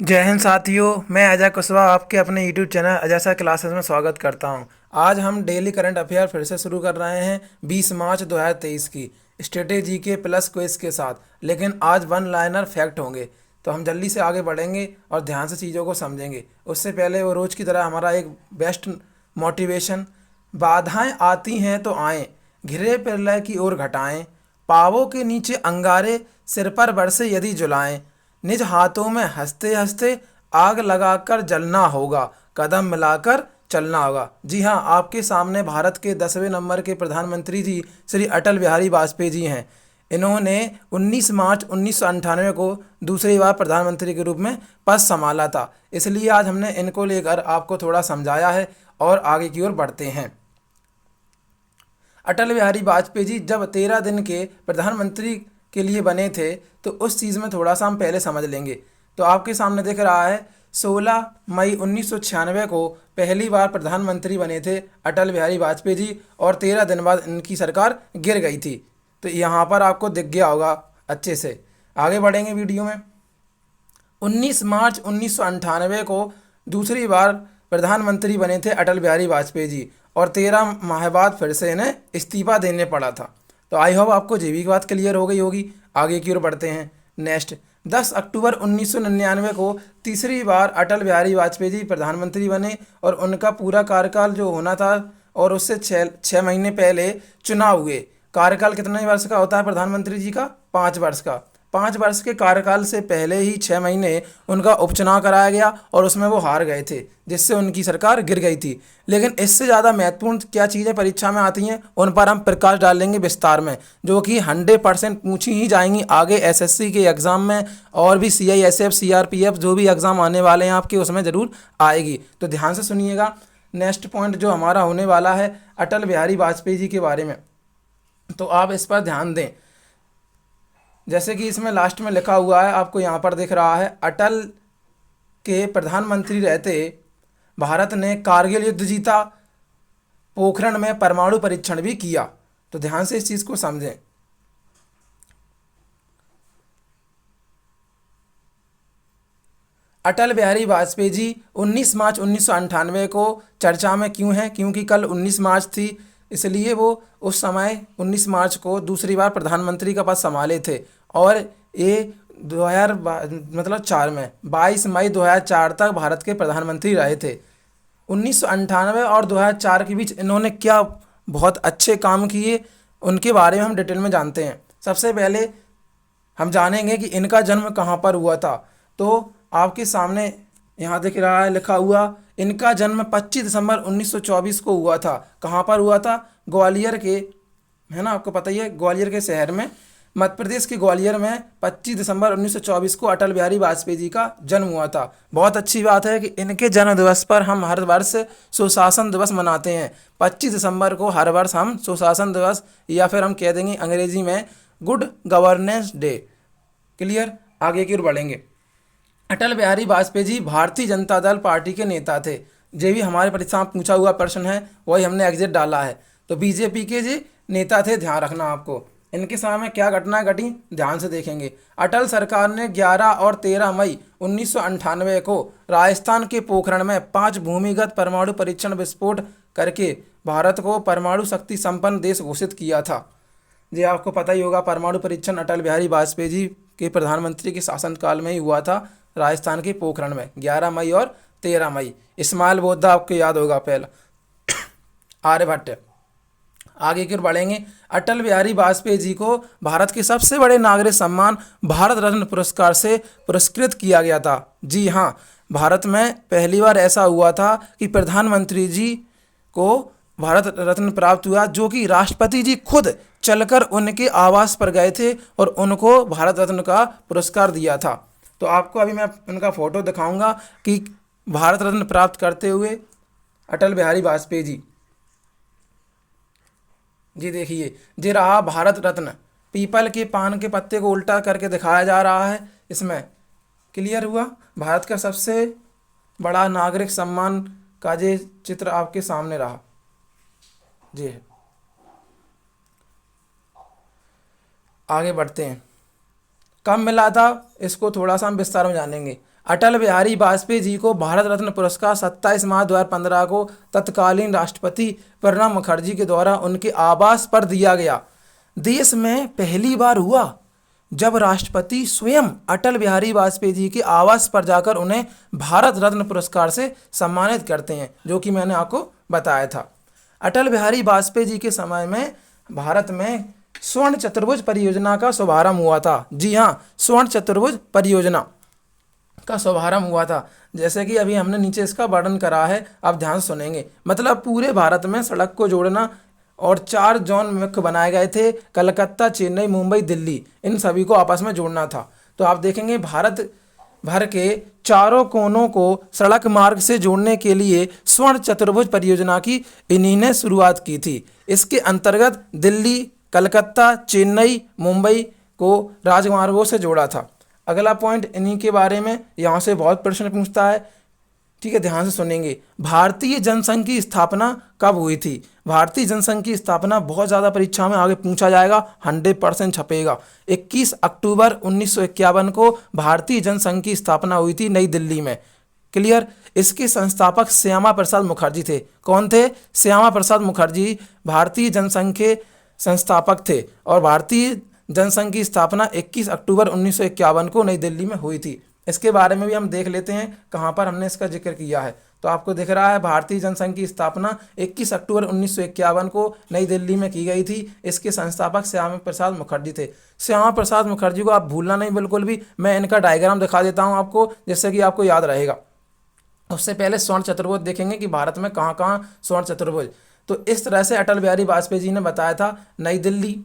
जय हिंद साथियों। मैं अजय कुशवाहा आपके अपने YouTube channel Ajay sir classes में स्वागत करता हूं। आज हम डेली करंट अफेयर फिर से शुरू कर रहे हैं 20 मार्च 2023 की स्ट्रेटेजी के प्लस क्विज के साथ। लेकिन आज वन लाइनर फैक्ट होंगे, तो हम जल्दी से आगे बढ़ेंगे और ध्यान से चीज़ों को समझेंगे। उससे पहले वो रोज़ की तरह हमारा एक बेस्ट मोटिवेशन। बाधाएं आती हैं तो आएं, घिरे प्रलय की ओर घटाएं, पावों के नीचे अंगारे, सिर पर बरसे यदि जुलाएं, निज हाथों में हंसते हंसते आग लगाकर जलना होगा, कदम मिलाकर चलना होगा। जी हाँ, आपके सामने भारत के 10वें नंबर के प्रधानमंत्री जी श्री अटल बिहारी वाजपेयी जी हैं। इन्होंने 19 मार्च 1998 को दूसरी बार प्रधानमंत्री के रूप में पद संभाला था। इसलिए आज हमने इनको लेकर आपको थोड़ा समझाया है और आगे की ओर बढ़ते हैं। अटल बिहारी वाजपेयी जी जब 13 दिन के प्रधानमंत्री के लिए बने थे, तो उस चीज़ में थोड़ा सा हम पहले समझ लेंगे। तो आपके सामने दिख रहा है 16 मई 1996 को पहली बार प्रधानमंत्री बने थे अटल बिहारी वाजपेयी जी, और 13 दिन बाद इनकी सरकार गिर गई थी। तो यहाँ पर आपको दिख गया होगा अच्छे से। आगे बढ़ेंगे वीडियो में। 19 मार्च 1998 को दूसरी बार प्रधानमंत्री बने थे अटल बिहारी वाजपेयी जी, और 13 माह बाद फिर से इन्हें इस्तीफा देने पड़ा था। तो आई होप आपको ये भी बात क्लियर हो गई होगी। आगे की ओर बढ़ते हैं। नेक्स्ट, 10 अक्टूबर 1999 को तीसरी बार अटल बिहारी वाजपेयी जी प्रधानमंत्री बने, और उनका पूरा कार्यकाल जो होना था, और उससे छः महीने पहले चुनाव हुए। कार्यकाल कितने वर्ष का होता है प्रधानमंत्री जी का? 5 वर्ष का। 5 वर्ष के कार्यकाल से पहले ही 6 महीने उनका उपचुनाव कराया गया, और उसमें वो हार गए थे, जिससे उनकी सरकार गिर गई थी। लेकिन इससे ज़्यादा महत्वपूर्ण क्या चीज़ें परीक्षा में आती हैं, उन पर हम प्रकाश डालेंगे विस्तार में, जो कि 100% पूछी ही जाएंगी आगे एसएससी के एग्ज़ाम में, और भी सीआईएसएफ सीआरपीएफ जो भी एग्ज़ाम आने वाले हैं आपके, उसमें ज़रूर आएगी। तो ध्यान से सुनिएगा। नेक्स्ट पॉइंट जो हमारा होने वाला है अटल बिहारी वाजपेयी जी के बारे में, तो आप इस पर ध्यान दें। जैसे कि इसमें लास्ट में लिखा हुआ है, आपको यहाँ पर दिख रहा है, अटल के प्रधानमंत्री रहते भारत ने कारगिल युद्ध जीता, पोखरण में परमाणु परीक्षण भी किया। तो ध्यान से इस चीज़ को समझें। अटल बिहारी वाजपेयी जी 19 मार्च 1998 को चर्चा में क्यों हैं? क्योंकि कल 19 मार्च थी, इसलिए वो उस समय 19 मार्च को दूसरी बार प्रधानमंत्री का पद संभाले थे। और ये 2000 मतलब 4 में 22 मई 2004 तक भारत के प्रधानमंत्री रहे थे। 1998 और 2004 के बीच इन्होंने क्या बहुत अच्छे काम किए, उनके बारे में हम डिटेल में जानते हैं। सबसे पहले हम जानेंगे कि इनका जन्म कहाँ पर हुआ था। तो आपके सामने यहाँ दिख रहा है लिखा हुआ, इनका जन्म 25 दिसंबर 1924 को हुआ था। कहाँ पर हुआ था? ग्वालियर के, है ना, आपको पता ही है, ग्वालियर के शहर में, मध्य प्रदेश के ग्वालियर में 25 दिसंबर 1924 को अटल बिहारी वाजपेयी जी का जन्म हुआ था। बहुत अच्छी बात है कि इनके जन्म दिवस पर हम हर वर्ष सुशासन दिवस मनाते हैं। 25 दिसंबर को हर वर्ष हम सुशासन दिवस, या फिर हम कह देंगे अंग्रेजी में गुड गवर्नेंस डे। क्लियर? आगे की ओर बढ़ेंगे। अटल बिहारी वाजपेयी जी भारतीय जनता दल पार्टी के नेता थे। ये भी हमारे परीक्षा में पूछा हुआ प्रश्न है, वही हमने एग्जिट डाला है। तो बीजेपी के जी नेता थे, ध्यान रखना आपको। इनके समय में क्या घटनाएं घटी, ध्यान से देखेंगे। अटल सरकार ने 11 और 13 मई 1998 को राजस्थान के पोखरण में 5 भूमिगत परमाणु परीक्षण विस्फोट करके भारत को परमाणु शक्ति संपन्न देश घोषित किया था। जी आपको पता ही होगा, परमाणु परीक्षण अटल बिहारी वाजपेयी जी के प्रधानमंत्री के शासनकाल में ही हुआ था, राजस्थान के पोखरण में 11 मई और 13 मई। इस्माइल बोद्दा आपको याद होगा पहला, आर्यभट्ट। आगे की ओर बढ़ेंगे। अटल बिहारी वाजपेयी जी को भारत के सबसे बड़े नागरिक सम्मान भारत रत्न पुरस्कार से पुरस्कृत किया गया था। जी हाँ, भारत में पहली बार ऐसा हुआ था कि प्रधानमंत्री जी को भारत रत्न प्राप्त हुआ, जो कि राष्ट्रपति जी खुद चलकर उनके आवास पर गए थे और उनको भारत रत्न का पुरस्कार दिया था। तो आपको अभी मैं उनका फोटो दिखाऊंगा कि भारत रत्न प्राप्त करते हुए अटल बिहारी वाजपेयी जी। जी देखिए, ये रहा भारत रत्न। पीपल के पान के पत्ते को उल्टा करके दिखाया जा रहा है इसमें। क्लियर हुआ? भारत का सबसे बड़ा नागरिक सम्मान का ये चित्र आपके सामने रहा। जी है। आगे बढ़ते हैं। कब मिला था, इसको थोड़ा सा हम विस्तार में जानेंगे। अटल बिहारी वाजपेयी जी को भारत रत्न पुरस्कार 27 मार्च 2015 को तत्कालीन राष्ट्रपति प्रणब मुखर्जी के द्वारा उनके आवास पर दिया गया। देश में पहली बार हुआ जब राष्ट्रपति स्वयं अटल बिहारी वाजपेयी जी के आवास पर जाकर उन्हें भारत रत्न पुरस्कार से सम्मानित करते हैं, जो कि मैंने आपको बताया था। अटल बिहारी वाजपेयी जी के समय में भारत में स्वर्ण चतुर्भुज परियोजना का शुभारंभ हुआ था। जी हाँ, स्वर्ण चतुर्भुज परियोजना का शुभारंभ हुआ था। जैसे कि अभी हमने नीचे इसका वर्णन करा है, आप ध्यान से सुनेंगे। मतलब पूरे भारत में सड़क को जोड़ना, और 4 जोन मुख्य बनाए गए थे, कलकत्ता, चेन्नई, मुंबई, दिल्ली, इन सभी को आपस में जोड़ना था। तो आप देखेंगे भारत भर के चारों कोनों को सड़क मार्ग से जोड़ने के लिए स्वर्ण चतुर्भुज परियोजना की इन्हीं ने शुरुआत की थी। इसके अंतर्गत दिल्ली, कलकत्ता, चेन्नई, मुंबई को राजमार्गों से जोड़ा था। अगला पॉइंट इन्हीं के बारे में यहाँ से बहुत प्रश्न पूछता है, ठीक है, ध्यान से सुनेंगे। भारतीय जनसंघ की स्थापना कब हुई थी? भारतीय जनसंघ की स्थापना बहुत ज़्यादा परीक्षा में आगे पूछा जाएगा, 100% छपेगा। 21 अक्टूबर 1951 को भारतीय जनसंघ की स्थापना हुई थी नई दिल्ली में। क्लियर। इसके संस्थापक श्यामा प्रसाद मुखर्जी थे। कौन थे? श्यामा प्रसाद मुखर्जी भारतीय जनसंघ के संस्थापक थे, और भारतीय जनसंघ की स्थापना 21 अक्टूबर 1951 को नई दिल्ली में हुई थी। इसके बारे में भी हम देख लेते हैं कहाँ पर हमने इसका जिक्र किया है। तो आपको दिख रहा है भारतीय जनसंघ की स्थापना 21 अक्टूबर 1951 को नई दिल्ली में की गई थी। इसके संस्थापक श्यामा प्रसाद मुखर्जी थे। श्यामा प्रसाद मुखर्जी को आप भूलना नहीं बिल्कुल भी। मैं इनका डायग्राम दिखा देता हूँ आपको, जिससे कि आपको याद रहेगा। उससे पहले स्वर्ण चतुर्भुज देखेंगे कि भारत में कहाँ कहाँ स्वर्ण चतुर्भुज। तो इस तरह से अटल बिहारी वाजपेयी जी ने बताया था। नई दिल्ली,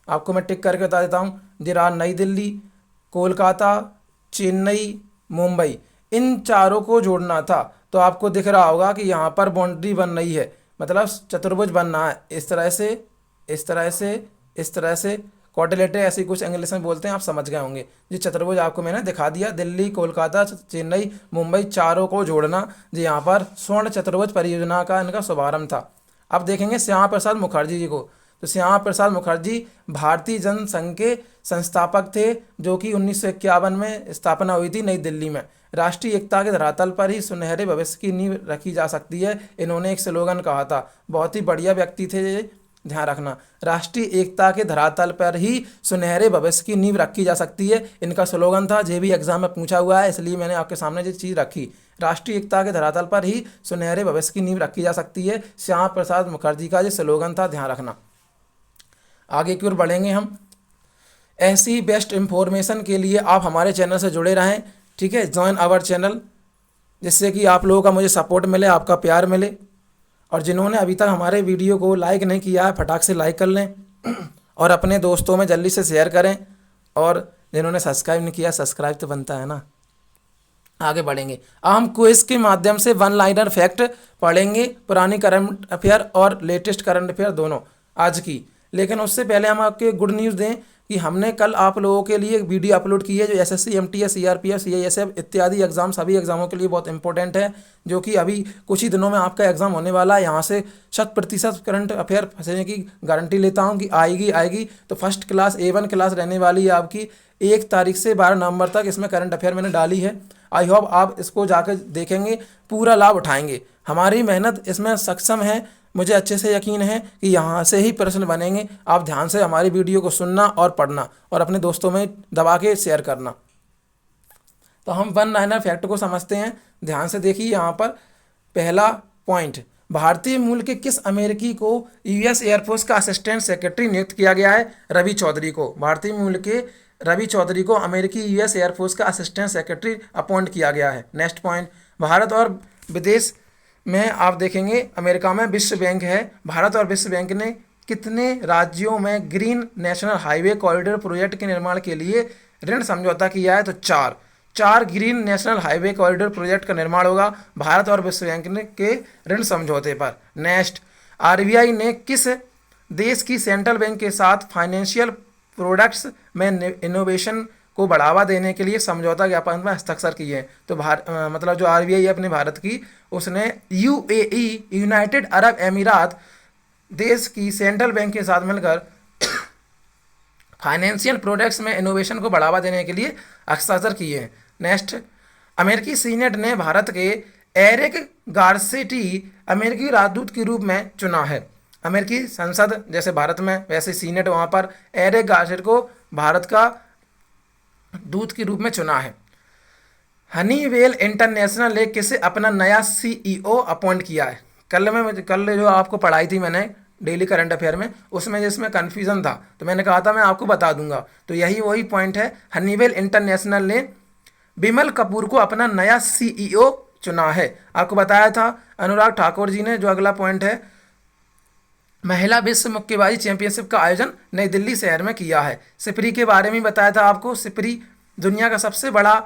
आपको मैं टिक करके बता देता हूँ, जरा नई दिल्ली, कोलकाता, चेन्नई, मुंबई, इन चारों को जोड़ना था। तो आपको दिख रहा होगा कि यहाँ पर बाउंड्री बन रही है, मतलब चतुर्भुज बनना है। इस तरह से, इस तरह से, इस तरह से, क्वाड्रिलेटरल ऐसी कुछ इंग्लिश में बोलते हैं, आप समझ गए होंगे। जी चतुर्भुज आपको मैंने दिखा दिया। दिल्ली, कोलकाता, चेन्नई, मुंबई, चारों को जोड़ना, जी यहाँ पर स्वर्ण चतुर्भुज परियोजना का इनका शुभारंभ था। अब देखेंगे श्यामा प्रसाद मुखर्जी जी को। तो श्यामा प्रसाद मुखर्जी भारतीय जनसंघ के संस्थापक थे, जो कि 1951 में स्थापना हुई थी नई दिल्ली में। राष्ट्रीय एकता के धरातल पर ही सुनहरे भविष्य की नींव रखी जा सकती है, इन्होंने एक स्लोगन कहा था। बहुत ही बढ़िया व्यक्ति थे ये, ध्यान रखना। राष्ट्रीय एकता के धरातल पर ही सुनहरे भविष्य की नींव रखी जा सकती है, इनका स्लोगन था। जे भी एग्जाम में पूछा हुआ है, इसलिए मैंने आपके सामने ये चीज़ रखी। राष्ट्रीय एकता के धरातल पर ही सुनहरे भविष्य की नींव रखी जा सकती है, श्यामा प्रसाद मुखर्जी का ये स्लोगन था, ध्यान रखना। आगे की ओर बढ़ेंगे हम। ऐसी बेस्ट इंफॉर्मेशन के लिए आप हमारे चैनल से जुड़े रहें, ठीक है। ज्वाइन आवर चैनल, जिससे कि आप लोगों का मुझे सपोर्ट मिले, आपका प्यार मिले। और जिन्होंने अभी तक हमारे वीडियो को लाइक नहीं किया है, फटाक से लाइक कर लें और अपने दोस्तों में जल्दी से शेयर करें। और जिन्होंने सब्सक्राइब नहीं किया, सब्सक्राइब तो बनता है ना। आगे बढ़ेंगे। अब हम क्विज के माध्यम से वन लाइनर फैक्ट पढ़ेंगे, पुरानी करंट अफेयर और लेटेस्ट करंट अफेयर दोनों आज की। लेकिन उससे पहले हम आपके गुड न्यूज़ दें कि हमने कल आप लोगों के लिए एक वीडियो अपलोड की है, जो एसएससी, एमटीएस, सीआरपीएफ, सीआईएसएफ इत्यादि एग्जाम, सभी एग्जामों के लिए बहुत इंपॉर्टेंट है, जो कि अभी कुछ ही दिनों में आपका एग्जाम होने वाला है। यहाँ से 100% करंट अफेयर फंसने की गारंटी लेता हूँ कि आएगी। तो फर्स्ट क्लास A1 क्लास रहने वाली है आपकी। 1 तारीख से 12 नवंबर तक इसमें करंट अफेयर मैंने डाली है। आई होप आप इसको जाकर देखेंगे, पूरा लाभ उठाएंगे। हमारी मेहनत इसमें सक्षम है, मुझे अच्छे से यकीन है कि यहाँ से ही प्रश्न बनेंगे। आप ध्यान से हमारी वीडियो को सुनना और पढ़ना, और अपने दोस्तों में दबा के शेयर करना। तो हम वन लाइनर फैक्ट को समझते हैं, ध्यान से देखिए। यहाँ पर पहला पॉइंट, भारतीय मूल के किस अमेरिकी को यूएस एयरफोर्स का असिस्टेंट सेक्रेटरी नियुक्त किया गया है? रवि चौधरी को। भारतीय मूल के रवि चौधरी को अमेरिकी यूएस एयरफोर्स का असिस्टेंट सेक्रेटरी अपॉइंट किया गया है। नेक्स्ट पॉइंट, भारत और विदेश में आप देखेंगे अमेरिका में विश्व बैंक है। भारत और विश्व बैंक ने कितने राज्यों में green national highway corridor project के निर्माण के लिए ऋण समझौता किया है? तो 4 green national highway corridor project का निर्माण होगा भारत और विश्व बैंक के ऋण समझौते पर। नेक्स्ट, आरबीआई ने किस देश की सेंट्रल बैंक के साथ फाइनेंशियल प्रोडक्ट्स में इनोवेशन को बढ़ावा देने के लिए समझौता ज्ञापन में हस्ताक्षर किए हैं? तो मतलब जो आरबीआई है अपने भारत की, उसने यूएई, यूनाइटेड अरब अमीरात देश की सेंट्रल बैंक के साथ मिलकर फाइनेंशियल प्रोडक्ट्स में इनोवेशन को बढ़ावा देने के लिए हस्ताक्षर किए हैं। नेक्स्ट, अमेरिकी सीनेट ने भारत के एरिक गारसेटी अमेरिकी राजदूत के रूप में चुना है। अमेरिकी संसद जैसे भारत में वैसे सीनेट वहाँ पर एरिक गारसेटी को भारत का दूत के रूप में चुना है। हनीवेल इंटरनेशनल ने किसे अपना नया सीईओ अपॉइंट किया है। कल जो आपको पढ़ाई थी मैंने डेली करंट अफेयर में, उसमें जिसमें कन्फ्यूज़न था तो मैंने कहा था मैं आपको बता दूंगा, तो यही वही पॉइंट है। हनीवेल इंटरनेशनल ने बिमल कपूर को अपना नया सीईओ चुना है। आपको बताया था अनुराग ठाकुर जी ने। जो अगला पॉइंट है, महिला विश्व मुक्केबाजी चैंपियनशिप का आयोजन नई दिल्ली शहर में किया है। सिपरी के बारे में बताया था आपको। सिपरी दुनिया का सबसे बड़ा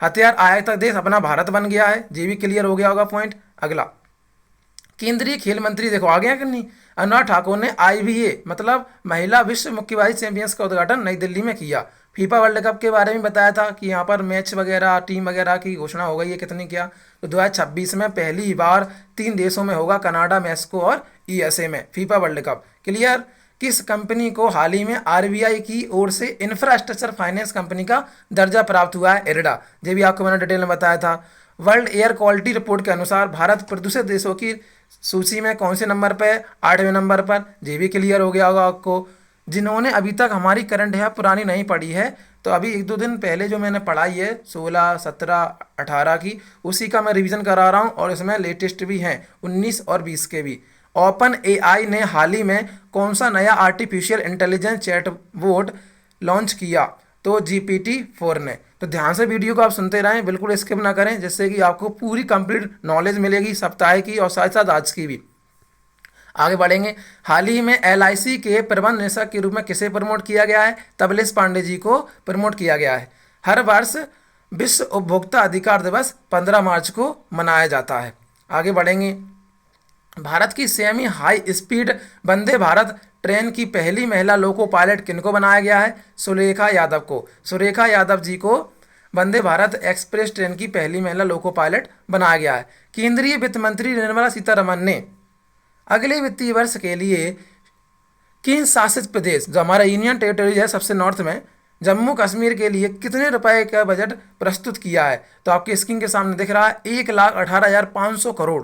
हथियार आयातक देश अपना भारत बन गया है। ये भी क्लियर हो गया होगा पॉइंट। अगला, केंद्रीय खेल मंत्री देखो आ गया कि नहीं, अनुराग ठाकुर ने आईवीए मतलब महिला विश्व मुक्केबाजी चैंपियंस का उद्घाटन नई दिल्ली में किया। फीफा वर्ल्ड कप के बारे में बताया था कि यहाँ पर मैच वगैरह टीम वगैरह की घोषणा हो गई है कितनी क्या। तो 2026 में पहली बार 3 देशों में होगा, कनाडा, मैक्सिको और यूएसए में फीफा वर्ल्ड कप। क्लियर। किस कंपनी को हाल ही में आरबीआई की ओर से इंफ्रास्ट्रक्चर फाइनेंस कंपनी का दर्जा प्राप्त हुआ है? इरडा। ये भी आपको मैंने डिटेल में बताया था। वर्ल्ड एयर क्वालिटी रिपोर्ट के अनुसार भारत प्रदूषित देशों की सूची में कौन से नंबर पर? 8वें नंबर पर। ये भी क्लियर हो गया होगा आपको। जिन्होंने अभी तक हमारी करंट है पुरानी नहीं पढ़ी है, तो अभी 1-2 दिन पहले जो मैंने पढ़ाई है 16, 17, 18 की, उसी का मैं रिवीजन करा रहा हूँ और इसमें लेटेस्ट भी हैं 19 और 20 के भी। ओपन एआई ने हाल ही में कौन सा नया आर्टिफिशियल इंटेलिजेंस चैटबॉट लॉन्च किया? तो GPT-4 ने। तो ध्यान से वीडियो को आप सुनते रहें, बिल्कुल स्किप ना करें, जिससे कि आपको पूरी कंप्लीट नॉलेज मिलेगी सप्ताह की और साथ साथ आज की भी। आगे बढ़ेंगे। हाल ही में LIC के प्रबंध निदेशक के रूप में किसे प्रमोट किया गया है? तबलेश पांडे जी को प्रमोट किया गया है। हर वर्ष विश्व उपभोक्ता अधिकार दिवस 15 मार्च को मनाया जाता है। आगे बढ़ेंगे। भारत की semi high speed Vande Bharat train की पहली महिला लोको पायलट किनको बनाया गया है? सुरेखा यादव को। सुरेखा यादव जी को वंदे भारत एक्सप्रेस ट्रेन की पहली महिला लोको पायलट बनाया गया है। केंद्रीय वित्त मंत्री निर्मला सीतारमण ने अगले वित्तीय वर्ष के लिए केंद्र शासित प्रदेश, जो हमारा यूनियन टेरिटरी है सबसे नॉर्थ में, जम्मू कश्मीर के लिए कितने रुपए का बजट प्रस्तुत किया है? तो आपकी स्क्रीन के सामने दिख रहा है 1,18,500 करोड़।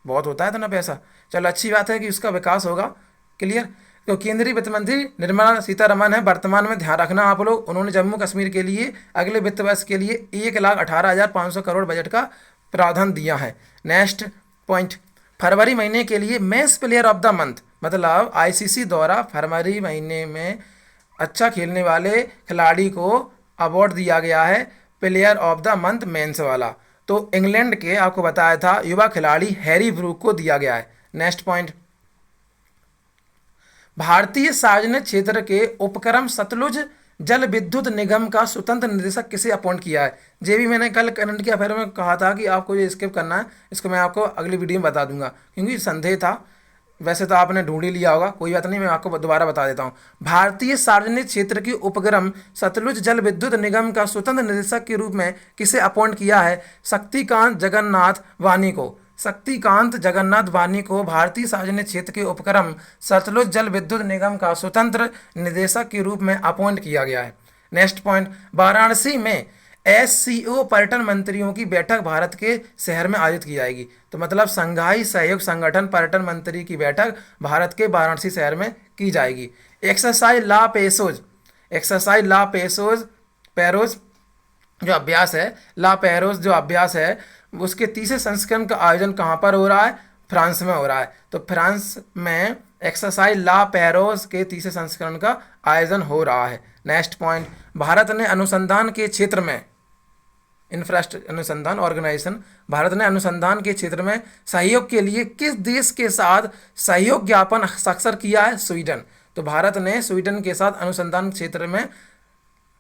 बहुत होता है इतना पैसा। चलो अच्छी बात है कि उसका विकास होगा। क्लियर। तो केंद्रीय वित्त मंत्री निर्मला सीतारमण है वर्तमान में, ध्यान रखना आप लोग। उन्होंने जम्मू कश्मीर के लिए अगले वित्त वर्ष के लिए 1,18,500 करोड़ बजट का प्रावधान दिया है। नेक्स्ट पॉइंट, फरवरी महीने के लिए men's player of the month, मतलब आईसीसी द्वारा फरवरी महीने में अच्छा खेलने वाले खिलाड़ी को अवार्ड दिया गया है player of the month men's वाला। तो इंग्लैंड के आपको बताया था युवा खिलाड़ी हैरी ब्रूक को दिया गया है। नेक्स्ट पॉइंट, भारतीय सार्वजनिक क्षेत्र के उपक्रम सतलुज जल विद्युत निगम का स्वतंत्र निदेशक किसे अपॉइंट किया है? ये भी मैंने कल करंट के अफेयर में कहा था कि आपको ये स्किप करना है, इसको मैं आपको अगली वीडियो में बता दूंगा क्योंकि संदेह था। वैसे तो आपने ढूंढ ही लिया होगा, कोई बात नहीं, मैं आपको दोबारा बता देता हूँ। भारतीय सार्वजनिक क्षेत्र की उपक्रम सतलुज जल विद्युत निगम का स्वतंत्र निदेशक के रूप में किसे अपॉइंट किया है? शक्तिकांत जगन्नाथ वानी को। शक्तिकांत जगन्नाथ वानी को भारतीय सार्वजनिक क्षेत्र के उपक्रम सतलुज जल विद्युत निगम का स्वतंत्र निदेशक के रूप में अपॉइंट किया गया है। नेक्स्ट पॉइंट, वाराणसी में SCO पर्यटन मंत्रियों की बैठक भारत के शहर में आयोजित की जाएगी। तो मतलब संघाई सहयोग संगठन पर्यटन मंत्री की बैठक भारत के वाराणसी शहर में की जाएगी। एक्सरसाइज ला पेसोज, एक्सरसाइज ला पेसोज पैरोज जो अभ्यास है, ला पैरोज जो अभ्यास है, उसके तीसरे संस्करण का आयोजन कहाँ पर हो रहा है? फ्रांस में हो रहा है। तो फ्रांस में एक्सरसाइज ला पैरोज के तीसरे संस्करण का आयोजन हो रहा है। नेक्स्ट पॉइंट, भारत ने अनुसंधान के क्षेत्र में इंफ्रास्ट्रक्चर अनुसंधान ऑर्गेनाइजेशन, भारत ने अनुसंधान के क्षेत्र में सहयोग के लिए किस देश के साथ सहयोग ज्ञापन हस्ताक्षर किया है? स्वीडन। तो भारत ने स्वीडन के साथ अनुसंधान क्षेत्र में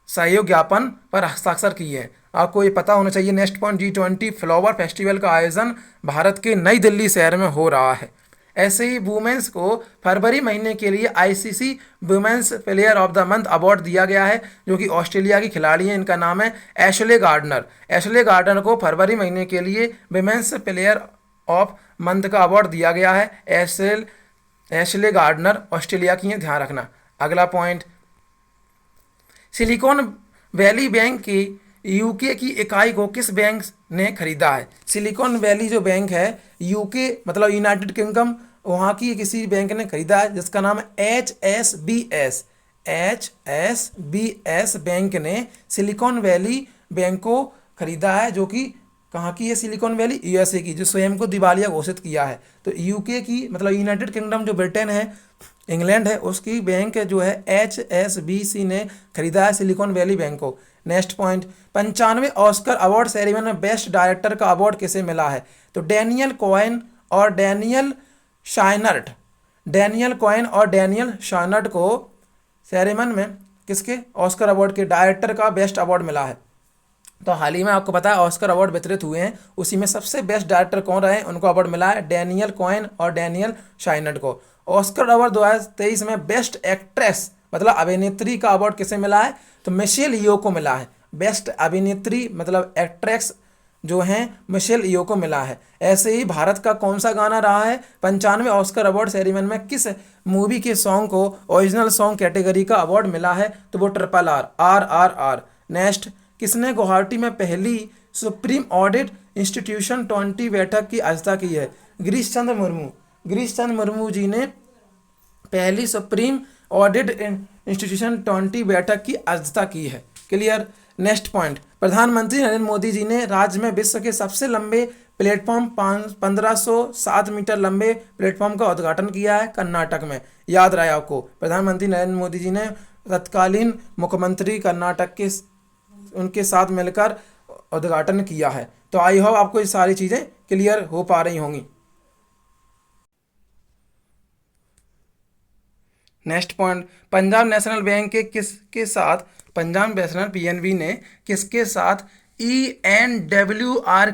सहयोग ज्ञापन पर हस्ताक्षर किए हैं। आपको ये पता होना चाहिए। Next point, G20 flower festival का आयोजन भारत के नई दिल्ली शहर में हो रहा है। ऐसे ही वुमेन्स को फरवरी महीने के लिए ICC women's player of the month award दिया गया है, जो कि ऑस्ट्रेलिया की खिलाड़ी हैं। इनका नाम है एशले गार्डनर। एशले गार्डनर को फरवरी महीने के लिए वुमेन्स प्लेयर ऑफ मंथ का अवार्ड दिया गया है। एशले गार्डनर ऑस्ट्रेलिया की हैं, ध्यान रखना। अगला पॉइंट, सिलिकॉन वैली बैंक की यूके की इकाई को किस बैंक ने खरीदा है? सिलिकॉन वैली जो बैंक है, यूके मतलब यूनाइटेड किंगडम, वहाँ की किसी बैंक ने खरीदा है जिसका नाम है HSBS। HSBS बैंक ने सिलिकॉन वैली बैंक को खरीदा है, जो कि कहाँ की है? सिलिकॉन वैली यूएसए की, जो स्वयं को दिवालिया घोषित किया है। तो यूके की मतलब यूनाइटेड किंगडम जो ब्रिटेन है, इंग्लैंड है, उसकी बैंक जो है HSBC ने खरीदा है सिलिकॉन वैली बैंक को। Next point, 95 Oscar award ceremony में बेस्ट डायरेक्टर का अवार्ड किसे मिला है? तो डैनियल कॉइन और डैनियल शाइनर्ट, डैनियल कॉइन और डैनियल शाइनर्ट को सेरेमनी में किसके ऑस्कर अवार्ड के डायरेक्टर का बेस्ट अवार्ड मिला है। तो हाल ही में आपको पता है ऑस्कर अवार्ड वितरित हुए हैं, उसी में सबसे बेस्ट डायरेक्टर कौन रहे? उनको अवार्ड मिला है डैनियल कॉइन और डैनियल शाइनर्ट को। ऑस्कर अवार्ड 2023 में बेस्ट एक्ट्रेस मतलब अभिनेत्री का अवार्ड किसे मिला है? तो मिशेल यो को मिला है। बेस्ट अभिनेत्री मतलब एक्ट्रेस जो हैं मिशेल यो को मिला है। ऐसे ही भारत का कौन सा गाना रहा है 95 ऑस्कर अवार्ड सेरेमनी में? किस मूवी के सॉन्ग को ओरिजिनल सॉन्ग कैटेगरी का अवार्ड मिला है? तो वो RRR। नेक्स्ट, किसने गुवाहाटी में पहली सुप्रीम ऑडिट इंस्टीट्यूशन 20 बैठक की अध्यक्षता की है? गिरीश चंद्र मुर्मू। गिरीश चंद्र मुर्मू जी ने पहली सुप्रीम ऑडिट इंस्टीट्यूशन 20 बैठक की अध्यक्षता की है। क्लियर। नेक्स्ट पॉइंट, प्रधानमंत्री नरेंद्र मोदी जी ने राज्य में विश्व के सबसे लंबे प्लेटफॉर्म 1507 मीटर लंबे प्लेटफॉर्म का उद्घाटन किया है कर्नाटक में। याद रहे आपको, प्रधानमंत्री नरेंद्र मोदी जी ने तत्कालीन मुख्यमंत्री कर्नाटक के उनके साथ मिलकर उद्घाटन किया है। तो आई होप आपको ये सारी चीज़ें क्लियर हो पा रही होंगी। Next point, Punjab national bank के किसके साथ, पंजाब नेशनल PNB ने किसके साथ ENWR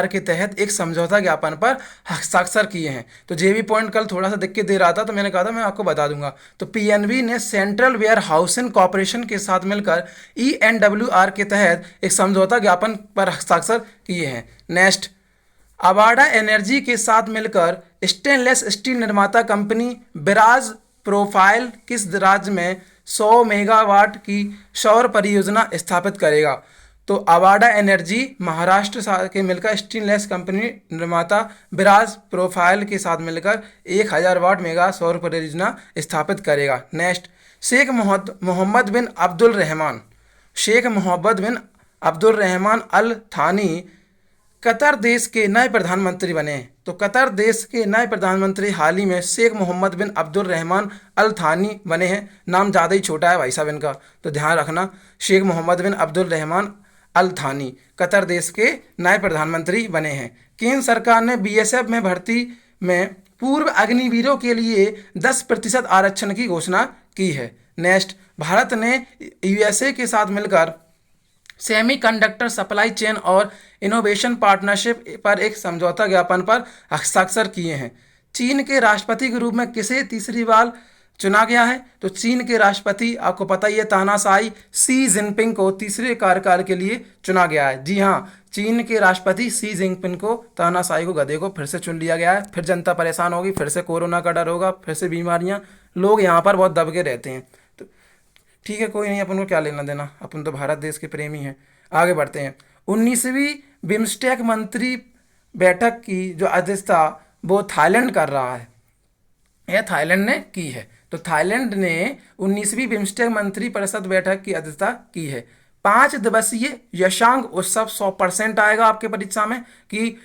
के तहत एक समझौता ज्ञापन पर हस्ताक्षर किए हैं? तो जे भी पॉइंट कल थोड़ा सा दिख के दे रहा था, तो मैंने कहा था मैं आपको बता दूंगा। तो PNB ने सेंट्रल वेयर हाउसिंग कॉरपोरेशन के साथ मिलकर ENWR के तहत एक समझौता ज्ञापन पर हस्ताक्षर किए हैं। नेक्स्ट, अवाडा एनर्जी के साथ मिलकर स्टेनलेस स्टील निर्माता कंपनी बिराज प्रोफाइल किस राज्य में 100 मेगावाट की सौर परियोजना स्थापित करेगा? तो अवाडा एनर्जी महाराष्ट्र के मिलकर स्टेनलेस कंपनी निर्माता बिराज प्रोफाइल के साथ मिलकर 1000 वाट मेगा सौर परियोजना स्थापित करेगा। नेक्स्ट, शेख मोहम्मद बिन अब्दुल रहमान अल थानी कतर देश के नए प्रधानमंत्री बने हैं। तो कतर देश के नए प्रधानमंत्री हाल ही में शेख मोहम्मद बिन अब्दुल रहमान अल थानी बने हैं। नाम ज़्यादा ही छोटा है भाई साहब इनका, तो ध्यान रखना। शेख मोहम्मद बिन अब्दुल रहमान अल थानी कतर देश के नए प्रधानमंत्री बने हैं। केंद्र सरकार ने BSF में भर्ती में पूर्व अग्निवीरों के लिए 10% आरक्षण की घोषणा की है। नेक्स्ट, भारत ने USA के साथ मिलकर सेमीकंडक्टर सप्लाई चेन और इनोवेशन पार्टनरशिप पर एक समझौता ज्ञापन पर हस्ताक्षर किए हैं। चीन के राष्ट्रपति के रूप में किसे तीसरी बार चुना गया है? तो चीन के राष्ट्रपति आपको पता ही है तानाशाही शी जिनपिंग को तीसरे कार्यकाल के लिए चुना गया है। जी हाँ, चीन के राष्ट्रपति शी जिनपिंग को, तानाशाही को, गधे को फिर से चुन लिया गया है। फिर जनता परेशान होगी, फिर से कोरोना का डर होगा, फिर से बीमारियाँ, लोग यहाँ पर बहुत दबके रहते हैं। तो ठीक है, कोई नहीं, अपन को क्या लेना देना, अपन तो भारत देश के प्रेमी हैं। आगे बढ़ते हैं। 19वीं बिम्स्टेक मंत्री बैठक की जो अध्यक्षता वो थाईलैंड कर रहा है, यह थाईलैंड ने की है। तो थाईलैंड ने 19वीं बिम्स्टेक मंत्री परिषद बैठक की अध्यक्षता की है। 5 दिवसीय यशांग उत्सव 100% आएगा आपके परीक्षा में कि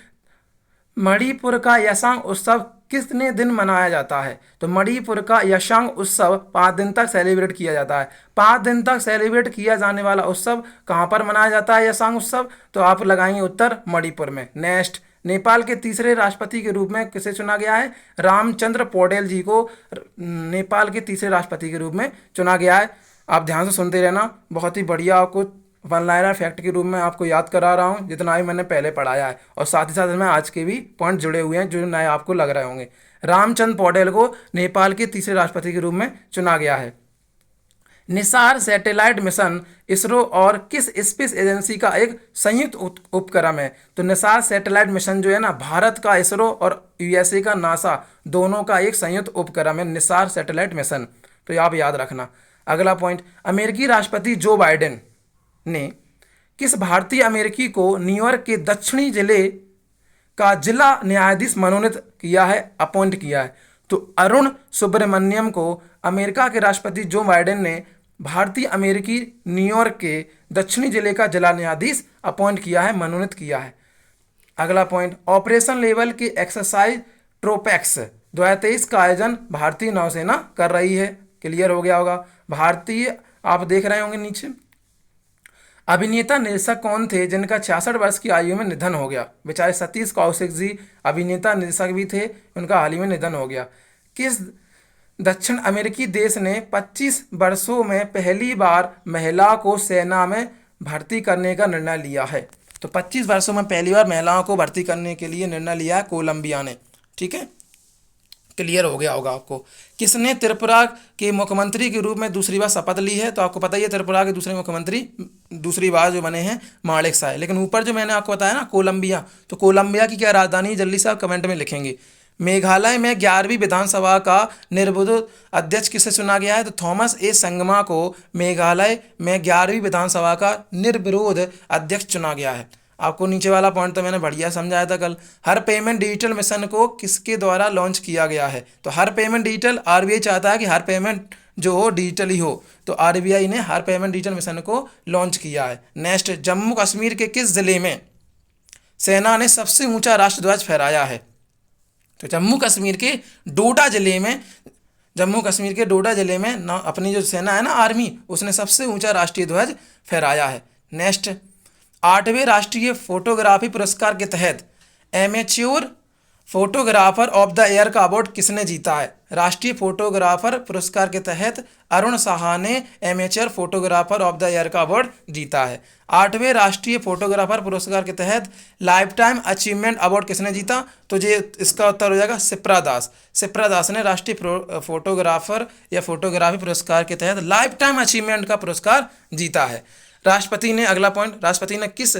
मणिपुर का यशांग उत्सव कितने दिन मनाया जाता है? तो मणिपुर का यशांग उत्सव 5 दिन तक सेलिब्रेट किया जाता है। 5 दिन तक सेलिब्रेट किया जाने वाला उत्सव कहाँ पर मनाया जाता है यशांग उत्सव? तो आप लगाएंगे उत्तर मणिपुर में। नेक्स्ट, नेपाल के तीसरे राष्ट्रपति के रूप में किसे चुना गया है? रामचंद्र पौडेल जी को नेपाल के तीसरे राष्ट्रपति के रूप में चुना गया है। आप ध्यान से सुनते रहना, बहुत ही बढ़िया आपको वन लाइनर फैक्ट के रूप में आपको याद करा रहा हूँ, जितना भी मैंने पहले पढ़ाया है, और साथ ही साथ में आज के भी पॉइंट जुड़े हुए हैं जो नए आपको लग रहे होंगे। रामचंद्र पौडेल को नेपाल के तीसरे राष्ट्रपति के रूप में चुना गया है। निसार सैटेलाइट मिशन इसरो और किस स्पेस एजेंसी का एक संयुक्त उपक्रम है? तो निसार सैटेलाइट मिशन जो है ना, भारत का इसरो और USA का नासा दोनों का एक संयुक्त उपक्रम है निसार सैटेलाइट मिशन। तो आप याद रखना। अगला पॉइंट, अमेरिकी राष्ट्रपति जो बाइडेन ने किस भारतीय अमेरिकी को न्यूयॉर्क के दक्षिणी जिले का जिला न्यायाधीश मनोनीत किया है, अपॉइंट किया है? तो अरुण सुब्रमण्यम को अमेरिका के राष्ट्रपति जो बाइडेन ने भारतीय अमेरिकी न्यूयॉर्क के दक्षिणी जिले का जिला न्यायाधीश अपॉइंट किया है, मनोनीत किया है। अगला पॉइंट, ऑपरेशन लेवल की एक्सरसाइज ट्रोपैक्स 2023 का आयोजन भारतीय नौसेना कर रही है। क्लियर हो गया होगा। भारतीय, आप देख रहे होंगे नीचे, अभिनेता निर्देशक कौन थे जिनका 66 वर्ष की आयु में निधन हो गया? बेचारे सतीश कौशिक जी अभिनेता निर्देशक भी थे, उनका हाल ही में निधन हो गया। किस दक्षिण अमेरिकी देश ने 25 वर्षों में पहली बार महिला को सेना में भर्ती करने का निर्णय लिया है? तो 25 वर्षों में पहली बार महिलाओं को भर्ती करने के लिए निर्णय लिया है कोलंबिया ने। ठीक है, क्लियर हो गया होगा आपको। किसने त्रिपुरा के मुख्यमंत्री के रूप में दूसरी बार शपथ ली है? तो आपको पता ही है त्रिपुरा के दूसरे मुख्यमंत्री दूसरी बार जो बने हैं माणिक साय। लेकिन ऊपर जो मैंने आपको बताया ना कोलंबिया, तो कोलंबिया की क्या राजधानी, जल्दी से आप कमेंट में लिखेंगे। मेघालय में 11वीं विधानसभा का निर्विरोध अध्यक्ष किसे चुना गया है? तो थॉमस ए संगमा को मेघालय में 11वीं विधानसभा का निर्विरोध अध्यक्ष चुना गया है। आपको नीचे वाला पॉइंट तो मैंने बढ़िया समझाया था कल। हर पेमेंट डिजिटल मिशन को किसके द्वारा लॉन्च किया गया है? तो हर पेमेंट डिजिटल, आरबीआई चाहता है कि हर पेमेंट जो हो डिजिटल ही हो, तो आरबीआई ने हर पेमेंट डिजिटल मिशन को लॉन्च किया है। नेक्स्ट, जम्मू कश्मीर के किस जिले में सेना ने सबसे ऊंचा राष्ट्रध्वज फहराया है? तो जम्मू कश्मीर के डोडा जिले में अपनी जो सेना है ना आर्मी, उसने सबसे ऊंचा राष्ट्रीय ध्वज फहराया है। नेक्स्ट, 8वें राष्ट्रीय फोटोग्राफी पुरस्कार के तहत amateur photographer of the year का अवार्ड किसने जीता है? राष्ट्रीय फोटोग्राफर पुरस्कार के तहत अरुण साहा ने amateur photographer of the year का अवार्ड जीता है। 8वें राष्ट्रीय फोटोग्राफर पुरस्कार के तहत लाइफ टाइम अचीवमेंट अवार्ड किसने जीता? तो ये इसका उत्तर हो जाएगा शिप्रा दास। शिप्रा दास ने राष्ट्रीय फोटोग्राफर या फोटोग्राफी पुरस्कार के तहत लाइफ टाइम अचीवमेंट का पुरस्कार जीता है। राष्ट्रपति ने, अगला पॉइंट, राष्ट्रपति ने किस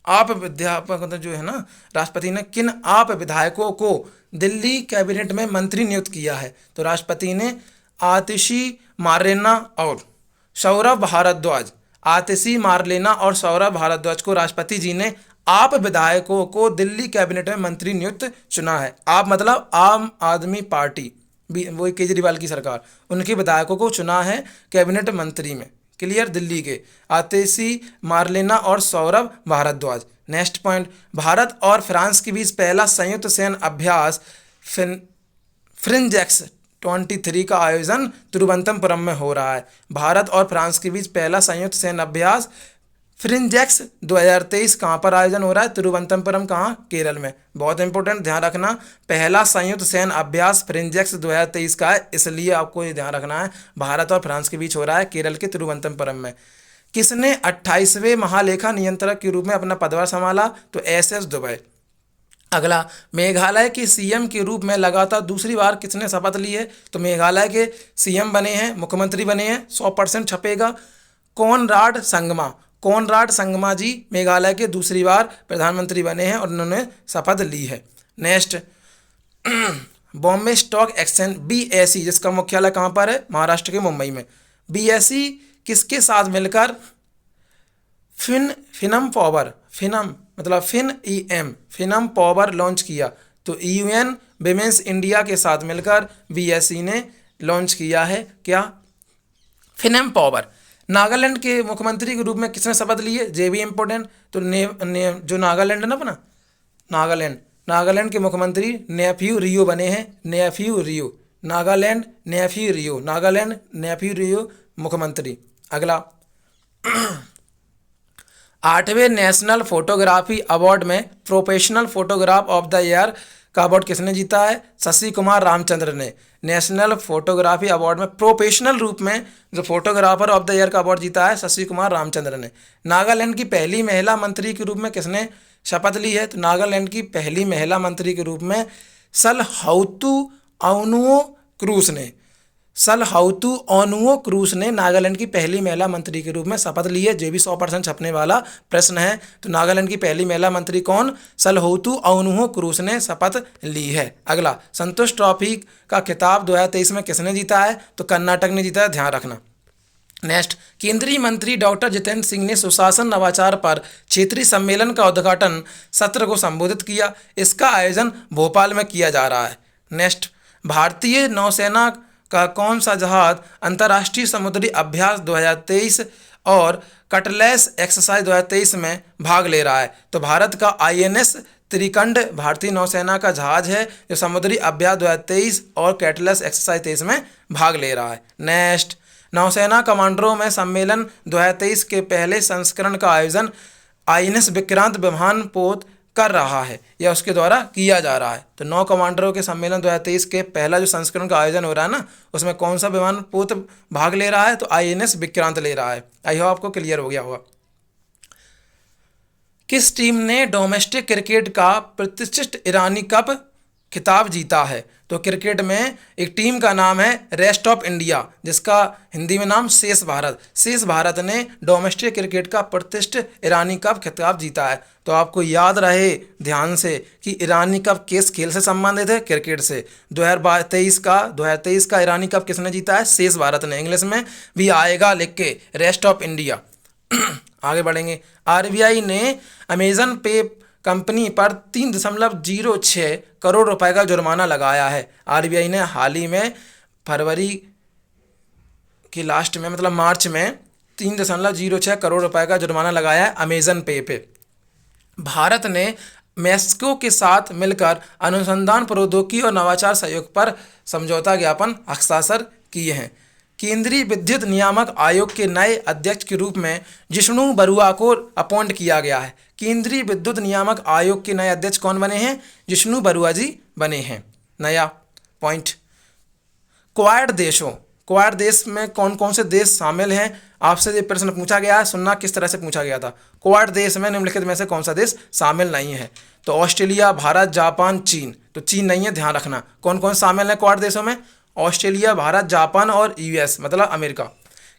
आप विधायक जो है ना, राष्ट्रपति ने किन आप विधायकों को दिल्ली कैबिनेट में मंत्री नियुक्त किया है? तो राष्ट्रपति ने आतिशी मारलेना और सौरभ भारद्वाज, आतिशी मारलेना और सौरभ भारद्वाज को राष्ट्रपति जी ने आप विधायकों को दिल्ली कैबिनेट में मंत्री नियुक्त चुना है। आप मतलब आम आदमी पार्टी, वही केजरीवाल की सरकार, उनके विधायकों को चुना है कैबिनेट मंत्री में। क्लियर, दिल्ली के आतिशी मारलेना और सौरभ भारद्वाज। नेक्स्ट पॉइंट, भारत और फ्रांस के बीच पहला संयुक्त सैन्य अभ्यास फ्रिंजेक्स 23 का आयोजन तिरुवनंतपुरम में हो रहा है। भारत और फ्रांस के बीच पहला संयुक्त सैन्य अभ्यास फ्रिंजेक्स 2023 कहाँ पर आयोजन हो रहा है? तिरुवनंतपुरम, कहाँ? केरल में। बहुत इंपॉर्टेंट, ध्यान रखना, पहला संयुक्त सैन्य अभ्यास फ्रिंजेक्स 2023 का है, इसलिए आपको ये ध्यान रखना है भारत और फ्रांस के बीच हो रहा है केरल के तिरुवनंतपुरम में। किसने 28वें महालेखा नियंत्रक के रूप में अपना पदभार संभाला? तो SS दुबे। अगला, मेघालय के सीएम के रूप में लगातार दूसरी बार किसने शपथ ली है? तो मेघालय के सीएम बने हैं, मुख्यमंत्री बने हैं, 100% छपेगा, कोनराड संगमा जी मेघालय के दूसरी बार प्रधानमंत्री बने हैं और उन्होंने शपथ ली है। Next, Bombay stock exchange BSE, जिसका मुख्यालय कहाँ पर है? महाराष्ट्र के मुंबई में। BSE किसके साथ मिलकर फिनम पावर लॉन्च किया? तो UN विमेंस इंडिया के साथ मिलकर BSE ने लॉन्च किया है क्या? फिनम पावर। नागालैंड के मुख्यमंत्री के रूप में किसने शपथ ली है? जे भी इम्पोर्टेंट। तो जो नागालैंड है ना अपना, नागालैंड के मुख्यमंत्री नेफ्यू रियो बने हैं। नागालैंड नेफ्यू रियो मुख्यमंत्री। अगला, 8वें नेशनल फोटोग्राफी अवार्ड में professional photograph of the year का अवार्ड किसने जीता है? शशि कुमार रामचंद्र ने नेशनल फोटोग्राफी अवार्ड में प्रोफेशनल रूप में जो फोटोग्राफर ऑफ द ईयर का अवार्ड जीता है, शशि कुमार रामचंद्र ने। नागालैंड की पहली महिला मंत्री के रूप में किसने शपथ ली है? तो नागालैंड की पहली महिला मंत्री के रूप में सलहौतु अवनुओ क्रूस ने सलहाउतु ओनुओ क्रूस ने नागालैंड की पहली महिला मंत्री के रूप में शपथ ली है। जो भी 100% छपने वाला प्रश्न है। तो नागालैंड की पहली महिला मंत्री कौन? सलहाउतु ओनुओ क्रूस ने शपथ ली है। अगला, संतोष ट्रॉफी का खिताब 2023 में किसने जीता है? तो कर्नाटक ने जीता है, ध्यान रखना। नेक्स्ट, केंद्रीय मंत्री डॉक्टर जितेंद्र सिंह ने सुशासन नवाचार पर क्षेत्रीय सम्मेलन का उद्घाटन सत्र को संबोधित किया। इसका आयोजन भोपाल में किया जा रहा है। नेक्स्ट, भारतीय नौसेना का कौन सा जहाज अंतर्राष्ट्रीय समुद्री अभ्यास 2023 और कटलेस एक्सरसाइज 2023 में भाग ले रहा है? तो भारत का INS त्रिकंड भारतीय नौसेना का जहाज है जो समुद्री अभ्यास 2023 और कैटलेस एक्सरसाइज 23 में भाग ले रहा है। नेक्स्ट, नौसेना कमांडरों में सम्मेलन 2023 के पहले संस्करण का आयोजन INS विक्रांत विमानपोत कर रहा है या उसके द्वारा किया जा रहा है। तो नौ कमांडरों के सम्मेलन 2023 के पहला जो संस्करण का आयोजन हो रहा है ना, उसमें कौन सा विमानपोत भाग ले रहा है? तो INS विक्रांत ले रहा है। आई होप आपको क्लियर हो गया होगा। किस टीम ने डोमेस्टिक क्रिकेट का प्रतिष्ठित ईरानी कप खिताब जीता है? तो क्रिकेट में एक टीम का नाम है रेस्ट ऑफ इंडिया, जिसका हिंदी में नाम शेष भारत। शेष भारत ने डोमेस्टिक क्रिकेट का प्रतिष्ठित ईरानी कप खिताब जीता है। तो आपको याद रहे ध्यान से कि ईरानी कप किस खेल से संबंधित है? क्रिकेट से। 2023 का ईरानी कप किसने जीता है? शेष भारत ने। इंग्लिश में भी आएगा लिख के, रेस्ट ऑफ इंडिया। आगे बढ़ेंगे। RBI ने अमेजन पे कंपनी पर 3.06 करोड़ रुपए का जुर्माना लगाया है। RBI ने हाल ही में फरवरी की लास्ट में, मतलब मार्च में 3.06 करोड़ रुपए का जुर्माना लगाया है अमेजन पे। भारत ने मैक्सिको के साथ मिलकर अनुसंधान, प्रौद्योगिकी और नवाचार सहयोग पर समझौता ज्ञापन हस्ताक्षर किए हैं। केंद्रीय विद्युत नियामक आयोग के नए अध्यक्ष के रूप में जिष्णु बरुआ को अपॉइंट किया गया है। केंद्रीय विद्युत नियामक आयोग के नए अध्यक्ष कौन बने हैं? जिष्णु बरुआ जी बने हैं। नया पॉइंट, क्वाड देश में कौन कौन से देश शामिल हैं? आपसे ये प्रश्न पूछा गया है, सुनना किस तरह से पूछा गया था। क्वाड देश में निम्नलिखित में से कौन सा देश शामिल नहीं है? तो ऑस्ट्रेलिया, भारत, जापान, चीन। तो चीन नहीं है, ध्यान रखना। कौन कौन शामिल है क्वाड देशों में? ऑस्ट्रेलिया, भारत, जापान और US मतलब अमेरिका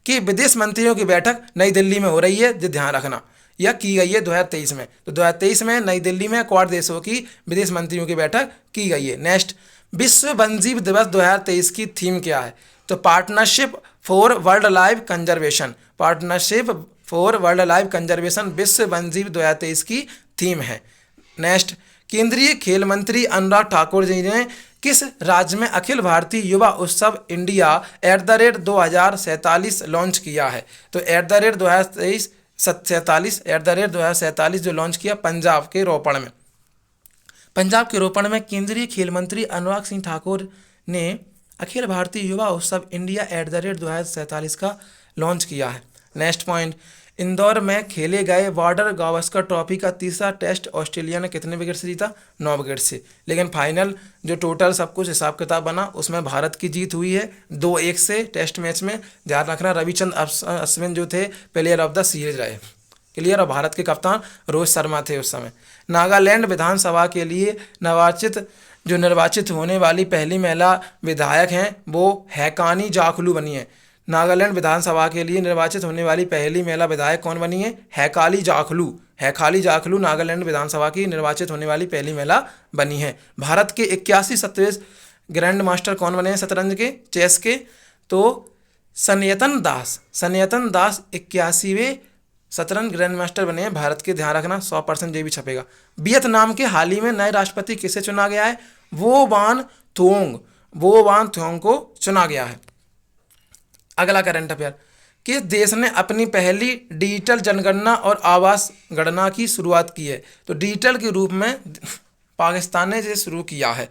की विदेश मंत्रियों की बैठक नई दिल्ली में हो रही है, जो ध्यान रखना। यह की गई है 2023 में। तो 2023 में नई दिल्ली में क्वाड देशों की विदेश मंत्रियों की बैठक की गई है। नेक्स्ट, विश्व वन्यजीव दिवस 2023 की थीम क्या है? तो partnership for world life conservation. Partnership for world life conservation विश्व वन्यजीव 2023 की थीम है। नेक्स्ट, केंद्रीय खेल मंत्री अनुराग ठाकुर जी ने किस राज्य में अखिल भारतीय युवा उत्सव इंडिया @2047 लॉन्च किया है? तो @2047 जो लॉन्च किया पंजाब के रोपड़ में। पंजाब के रोपड़ में केंद्रीय खेल मंत्री अनुराग सिंह ठाकुर ने अखिल भारतीय युवा उत्सव इंडिया @2047 का लॉन्च किया है। नेक्स्ट पॉइंट, इंदौर में खेले गए बॉर्डर गावस्कर ट्रॉफी का तीसरा टेस्ट ऑस्ट्रेलिया ने कितने विकेट से जीता? 9 विकेट से। लेकिन फाइनल जो टोटल सब कुछ हिसाब किताब बना उसमें भारत की जीत हुई है 2-1 से। टेस्ट मैच में ध्यान रखना, रविचंद्र अश्विन जो थे प्लेयर ऑफ द सीरीज रहे। क्लियर। और भारत के कप्तान रोहित शर्मा थे उस समय। नागालैंड विधानसभा के लिए निर्वाचित होने वाली पहली महिला विधायक हैं वो हैकानी जाखलू बनी है। नागालैंड विधानसभा के लिए निर्वाचित होने वाली पहली महिला विधायक कौन बनी है? हैकाली जाखलू नागालैंड विधानसभा की निर्वाचित होने वाली पहली महिला बनी है। भारत के 81 शतरंज ग्रैंड मास्टर कौन बने हैं शतरंज के, चेस के? तो सनयतन दास 81वें शतरंज ग्रैंड मास्टर बने हैं भारत के। ध्यान रखना, 100% ये भी छपेगा। वियतनाम के हाल ही में नए राष्ट्रपति किसे चुना गया है? वो वान थोंग को चुना गया है। अगला करंट अफेयर, किस देश ने अपनी पहली डिजिटल जनगणना और आवास गणना की शुरुआत की है? तो डिजिटल के रूप में पाकिस्तान ने इसे शुरू किया है।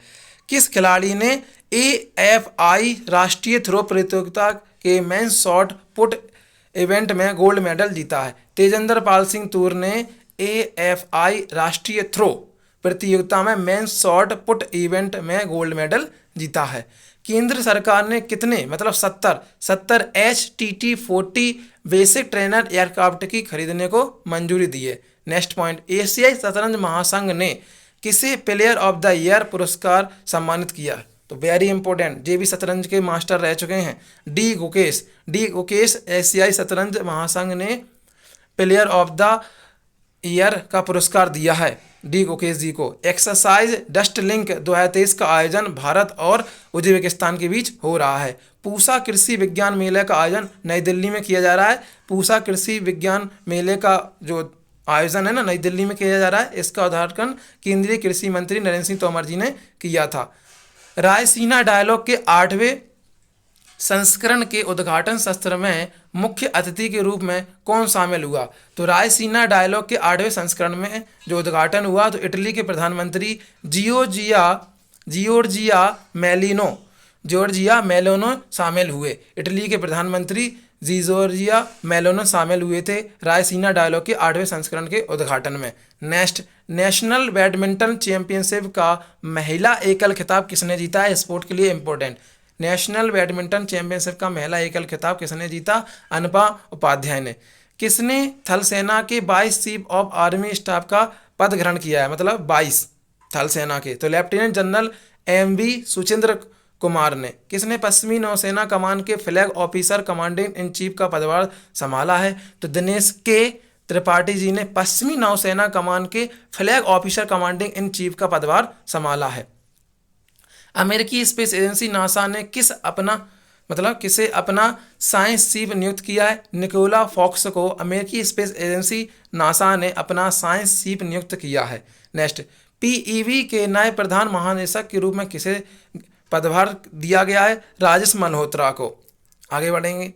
किस खिलाड़ी ने AFI राष्ट्रीय थ्रो प्रतियोगिता के मेंस शॉट पुट इवेंट में गोल्ड मेडल जीता है? तेजेंद्र पाल सिंह तूर ने AFI राष्ट्रीय थ्रो प्रतियोगिता में मेंस शॉट पुट इवेंट में गोल्ड मेडल जीता है। केंद्र सरकार ने कितने 70 HTT-40 बेसिक ट्रेनर एयरक्राफ्ट की खरीदने को मंजूरी दी है। नेक्स्ट पॉइंट, एशियाई शतरंज महासंघ ने किसे प्लेयर ऑफ द ईयर पुरस्कार सम्मानित किया है? तो वेरी इंपॉर्टेंट, ये भी शतरंज के मास्टर रह चुके हैं। डी गुकेश एशियाई शतरंज महासंघ ने प्लेयर ऑफ द ईयर का पुरस्कार दिया है डी गुकेश जी को। एक्सरसाइज डस्ट लिंक 2023 का आयोजन भारत और उज्बेकिस्तान के बीच हो रहा है। पूसा कृषि विज्ञान मेले का आयोजन नई दिल्ली में किया जा रहा है। पूसा कृषि विज्ञान मेले का जो आयोजन है ना, नई दिल्ली में किया जा रहा है। इसका उद्घाटन केंद्रीय कृषि मंत्री नरेंद्र सिंह तोमर जी ने किया था। रायसीना डायलॉग के 8वें संस्करण के उद्घाटन सत्र में मुख्य अतिथि के रूप में कौन शामिल हुआ? तो रायसीना डायलॉग के 8वें संस्करण में जो उद्घाटन हुआ तो इटली के प्रधानमंत्री जॉर्जिया मेलोनो शामिल हुए। इटली के प्रधानमंत्री जॉर्जिया मेलोनो शामिल हुए थे रायसीना डायलॉग के 8वें संस्करण के उद्घाटन में। नेशनल बैडमिंटन चैंपियनशिप का महिला एकल खिताब किसने जीता है? स्पोर्ट के लिए इंपॉर्टेंट। नेशनल बैडमिंटन चैंपियनशिप का महिला एकल खिताब किसने जीता? अनपा उपाध्याय ने। किसने थल सेना के 22 चीफ ऑफ आर्मी स्टाफ का पद ग्रहण किया है? मतलब 22 थल सेना के, तो lieutenant general M V. Suchendra Kumar ने। किसने पश्चिमी नौसेना कमान के flag officer commanding in chief का पदभार संभाला है? तो दिनेश के त्रिपाठी जी ने पश्चिमी नौसेना कमान के flag officer commanding in chief का पदभार संभाला है। अमेरिकी स्पेस एजेंसी नासा ने किसे अपना साइंस चीफ नियुक्त किया है? निकोला फॉक्स को अमेरिकी स्पेस एजेंसी नासा ने अपना साइंस चीफ नियुक्त किया है। नेक्स्ट, पीईबी के नए प्रधान महानिदेशक के रूप में किसे पदभार दिया गया है? राजेश मल्होत्रा को। आगे बढ़ेंगे।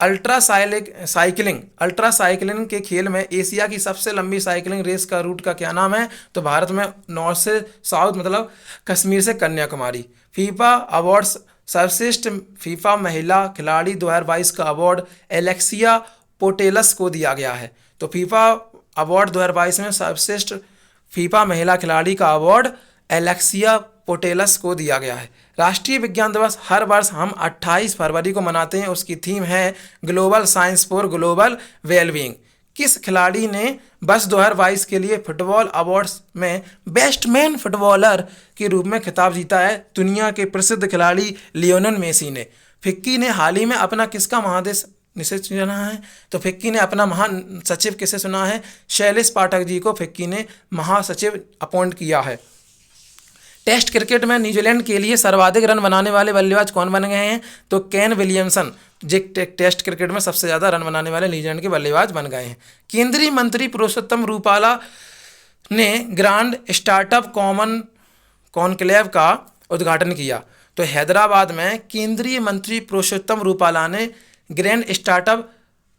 अल्ट्रा साइकिलिंग के खेल में एशिया की सबसे लंबी साइकिलिंग रेस का रूट का क्या नाम है? तो भारत में नॉर्थ से साउथ, मतलब कश्मीर से कन्याकुमारी। फीफा अवार्ड्स सर्वश्रेष्ठ फीफा महिला खिलाड़ी 2022 का अवार्ड एलेक्सिया पोटेलस को दिया गया है। तो फीफा अवार्ड 2022 में सर्वश्रेष्ठ फीफा महिला खिलाड़ी का अवार्ड एलेक्सिया पोटेलस को दिया गया है। राष्ट्रीय विज्ञान दिवस हर वर्ष हम 28 फरवरी को मनाते हैं। उसकी थीम है global science for global wellbeing. किस खिलाड़ी ने वर्ष 2022 के लिए फुटबॉल अवार्ड्स में बेस्ट मैन फुटबॉलर के रूप में खिताब जीता है? दुनिया के प्रसिद्ध खिलाड़ी लियोनेल मेसी ने। फिक्की ने हाल ही में अपना किसका महादेश निश्चित चुना है? तो फिक्की ने अपना महासचिव किसे चुना है? शैलेश पाठक जी को फिक्की ने महासचिव अपॉइंट किया है। टेस्ट क्रिकेट में न्यूजीलैंड के लिए सर्वाधिक रन बनाने वाले बल्लेबाज कौन बन गए हैं? तो केन विलियमसन टेस्ट क्रिकेट में सबसे ज़्यादा रन बनाने वाले न्यूजीलैंड के बल्लेबाज बन गए हैं। केंद्रीय मंत्री पुरुषोत्तम रूपाला ने ग्रांड स्टार्टअप कॉमन कॉन्क्लेव का उद्घाटन किया। तो हैदराबाद में केंद्रीय मंत्री पुरुषोत्तम रूपाला ने ग्रैंड स्टार्टअप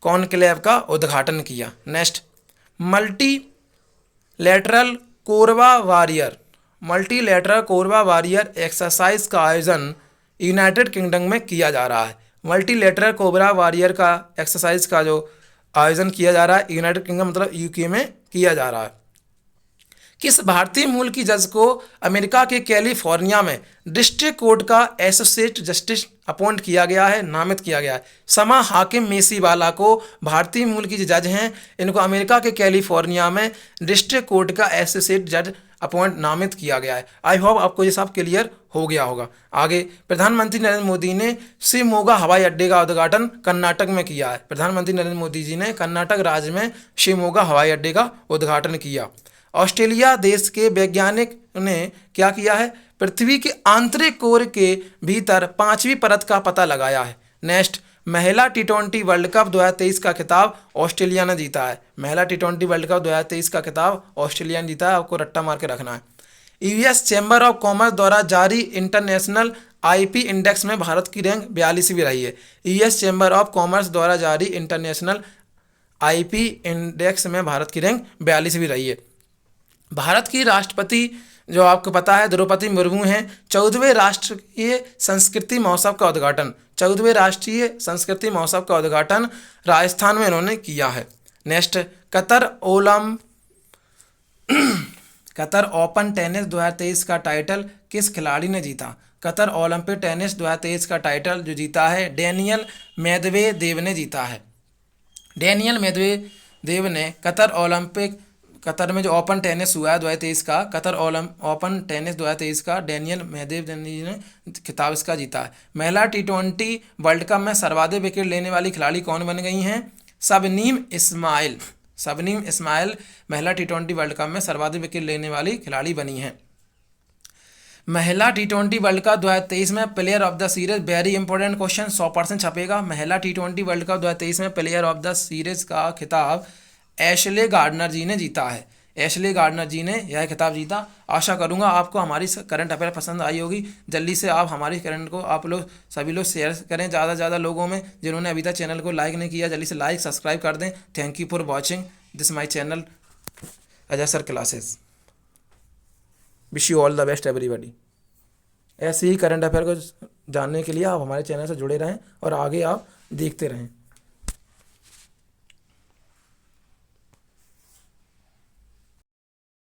कॉन्क्लेव का उद्घाटन किया। Next, multilateral Korwa warrior exercise का आयोजन यूनाइटेड किंगडम में किया जा रहा है। मल्टीलैटरल कोबरा वॉरियर का एक्सरसाइज का जो आयोजन किया जा रहा है यूनाइटेड किंगडम मतलब यूके में किया जा रहा है। किस भारतीय मूल की जज को अमेरिका के कैलिफोर्निया में डिस्ट्रिक्ट कोर्ट का एसोसिएट जस्टिस अपॉइंट किया गया है, नामित किया गया है? समा हाकिम मेसीवाला को भारतीय मूल की जज हैं, इनको अमेरिका के कैलिफोर्निया में डिस्ट्रिक्ट कोर्ट का एसोसिएट जज अपॉइंट नामित किया गया है। आई होप आपको ये सब क्लियर हो गया होगा। आगे, प्रधानमंत्री नरेंद्र मोदी ने शिवमोगा हवाई अड्डे का उद्घाटन कर्नाटक में किया है। प्रधानमंत्री नरेंद्र मोदी जी ने कर्नाटक राज्य में शिवमोगा हवाई अड्डे का उद्घाटन किया। ऑस्ट्रेलिया देश के वैज्ञानिक ने क्या किया है? पृथ्वी के आंतरिक कोर के भीतर 5वीं परत का पता लगाया है। नेक्स्ट, महिला टी20 वर्ल्ड कप 2023 का खिताब ऑस्ट्रेलिया ने जीता है। महिला टी20 वर्ल्ड कप 2023 का खिताब ऑस्ट्रेलिया ने जीता है, आपको रट्टा मार के रखना है। यूएस चैम्बर ऑफ कॉमर्स द्वारा जारी इंटरनेशनल आईपी इंडेक्स में भारत की रैंक 42वीं रही है। यूएस चैम्बर ऑफ कॉमर्स द्वारा जारी इंटरनेशनल आईपी इंडेक्स में भारत की रैंक 42वीं रही है। भारत की राष्ट्रपति जो आपको पता है द्रौपदी मुर्मू हैं। 14वें राष्ट्रीय संस्कृति महोत्सव का उद्घाटन 14वें राष्ट्रीय संस्कृति महोत्सव का उद्घाटन राजस्थान में इन्होंने किया है। नेक्स्ट, कतर ओपन टेनिस 2023 का टाइटल किस खिलाड़ी ने जीता? कतर ओलंपिक टेनिस 2023 का टाइटल जो जीता है डेनियल मेदवेदेव ने जीता है। डेनियल मेदवेदेव ने कतर ओलंपिक कतर में जो ओपन टेनिस हुआ है 2023 का, कतर ओपन टेनिस 2023 का डेनियल मेदवेदेव ने खिताब इसका जीता है। महिला T20 वर्ल्ड कप में सर्वाधिक विकेट लेने वाली खिलाड़ी कौन बन गई हैं? शबनीम इस्माइल। शबनीम इस्माइल महिला T20 वर्ल्ड कप में सर्वाधिक विकेट लेने वाली खिलाड़ी बनी हैं। महिला T20 वर्ल्ड कप 2023 में player of the series, very important question, 100% छपेगा। महिला T20 वर्ल्ड कप 2023 में प्लेयर ऑफ द सीरीज का खिताब एशले गार्डनर जी ने जीता है। एशले गार्डनर जी ने यह खिताब जीता। आशा करूंगा आपको हमारी करंट अफेयर पसंद आई होगी। जल्दी से आप हमारी करंट को आप लोग सभी लोग शेयर करें ज़्यादा से ज़्यादा लोगों में। जिन्होंने अभी तक चैनल को लाइक नहीं किया, जल्दी से लाइक सब्सक्राइब कर दें। Thank you for watching this my channel Ajay sir classes. Wish you all the best everybody. ऐसे ही करंट अफेयर को जानने के लिए आप हमारे चैनल से जुड़े रहें और आगे आप देखते रहें।